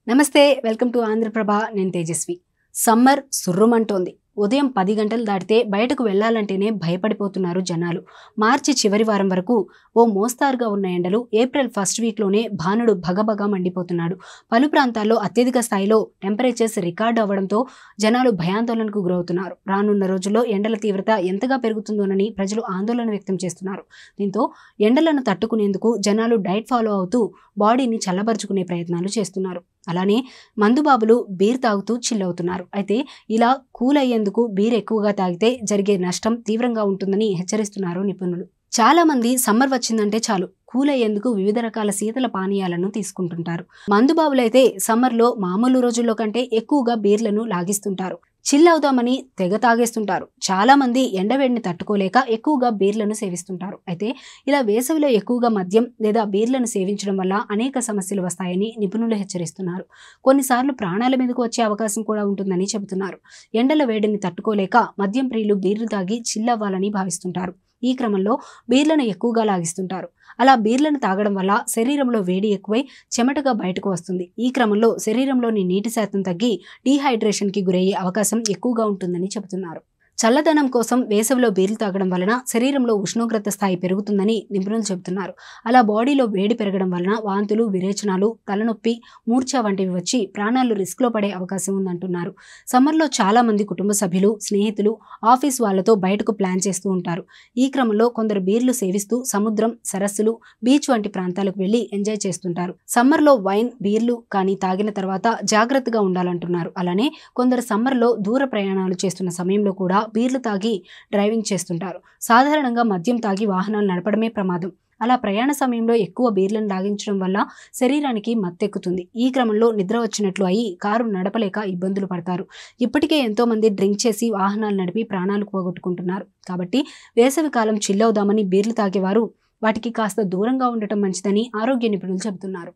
నమస్తే welcome to Andhraprabha నేను Tejaswi. Summer సుర్రుమంటోంది. ఉదయం 10 గంటలు దాటితే బయటకు వెళ్లాలంటేనే భయపడిపోతున్నారు జనాలు. మార్చి చివరి వారం వరకు ఓ మోస్తారుగా ఉన్న ఎండలు ఏప్రిల్ ఫస్ట్ వీక్లోనే భానుడు భగభగ మండిపోతున్నాడు. పలు ప్రాంతాల్లో అత్యధిక స్థాయిలో టెంపరేచర్స్ రికార్డు అవ్వడంతో జనాలు భయాందోళనకు గురవుతున్నారు. రానున్న రోజుల్లో ఎండల తీవ్రత ఎంతగా పెరుగుతుందోనని ప్రజలు ఆందోళన వ్యక్తం చేస్తున్నారు. దీంతో ఎండలను తట్టుకునేందుకు జనాలు డైట్ ఫాలో అవుతూ బాడీని చల్లబరుచుకునే ప్రయత్నాలు చేస్తున్నారు. అలానే మందుబాబులు బీర్ తాగుతూ చిల్లవుతున్నారు. అయితే ఇలా కూల్ అయ్యేందుకు బీర్ ఎక్కువగా తాగితే జరిగే నష్టం తీవ్రంగా ఉంటుందని హెచ్చరిస్తున్నారు నిపుణులు. చాలా మంది సమ్మర్ వచ్చిందంటే చాలు కూల్ అయ్యేందుకు వివిధ రకాల శీతల పానీయాలను తీసుకుంటుంటారు. మందుబాబులైతే సమ్మర్లో మామూలు రోజుల్లో కంటే ఎక్కువగా బీర్లను లాగిస్తుంటారు. చిల్ అవుదామని తెగ తాగేస్తుంటారు. చాలా మంది ఎండవేడిని తట్టుకోలేక ఎక్కువగా బీర్లను సేవిస్తుంటారు. అయితే ఇలా వేసవిలో ఎక్కువగా మద్యం లేదా బీర్లను సేవించడం వల్ల అనేక సమస్యలు వస్తాయని నిపుణులు హెచ్చరిస్తున్నారు. కొన్నిసార్లు ప్రాణాల మీదకు వచ్చే అవకాశం కూడా ఉంటుందని చెబుతున్నారు. ఎండల వేడిని తట్టుకోలేక మద్యం ప్రియులు బీర్లు తాగి చిల్ అవ్వాలని భావిస్తుంటారు. ఈ క్రమంలో బీర్లను ఎక్కువగా లాగిస్తుంటారు. అలా బీర్లను తాగడం వల్ల శరీరంలో వేడి ఎక్కువై చెమటగా బయటకు వస్తుంది. ఈ క్రమంలో శరీరంలోని నీటి శాతం తగ్గి డీహైడ్రేషన్కి గురయ్యే అవకాశం ఎక్కువగా ఉంటుందని చెబుతున్నారు. చల్లదనం కోసం వేసవిలో బీర్లు తాగడం వలన శరీరంలో ఉష్ణోగ్రత స్థాయి పెరుగుతుందని నిపుణులు చెబుతున్నారు. అలా బాడీలో వేడి పెరగడం వలన వాంతులు, విరేచనాలు, తలనొప్పి, మూర్ఛ వంటివి వచ్చి ప్రాణాలు రిస్క్లో పడే అవకాశం ఉందంటున్నారు. సమ్మర్లో చాలా మంది కుటుంబ సభ్యులు, స్నేహితులు, ఆఫీస్ వాళ్లతో బయటకు ప్లాన్ చేస్తూ ఉంటారు. ఈ క్రమంలో కొందరు బీర్లు సేవిస్తూ సముద్రం, సరస్సులు, బీచ్ వంటి ప్రాంతాలకు వెళ్లి ఎంజాయ్ చేస్తుంటారు. సమ్మర్లో వైన్, బీర్లు కానీ తాగిన తర్వాత జాగ్రత్తగా ఉండాలంటున్నారు. అలానే కొందరు సమ్మర్లో దూర ప్రయాణాలు చేస్తున్న సమయంలో కూడా బీర్లు తాగి డ్రైవింగ్ చేస్తుంటారు. సాధారణంగా మద్యం తాగి వాహనాలు నడపడమే ప్రమాదం. అలా ప్రయాణ సమయంలో ఎక్కువ బీర్లను లాగించడం వల్ల శరీరానికి మత్తెక్కుతుంది. ఈ క్రమంలో నిద్ర వచ్చినట్లు అయి కారు నడపలేక ఇబ్బందులు పడతారు. ఇప్పటికే ఎంతో మంది డ్రింక్ చేసి వాహనాలు నడిపి ప్రాణాలు పోగొట్టుకుంటున్నారు. కాబట్టి వేసవి కాలం చిల్లవుదామని బీర్లు తాగేవారు వాటికి కాస్త దూరంగా ఉండటం మంచిదని ఆరోగ్య నిపుణులు చెబుతున్నారు.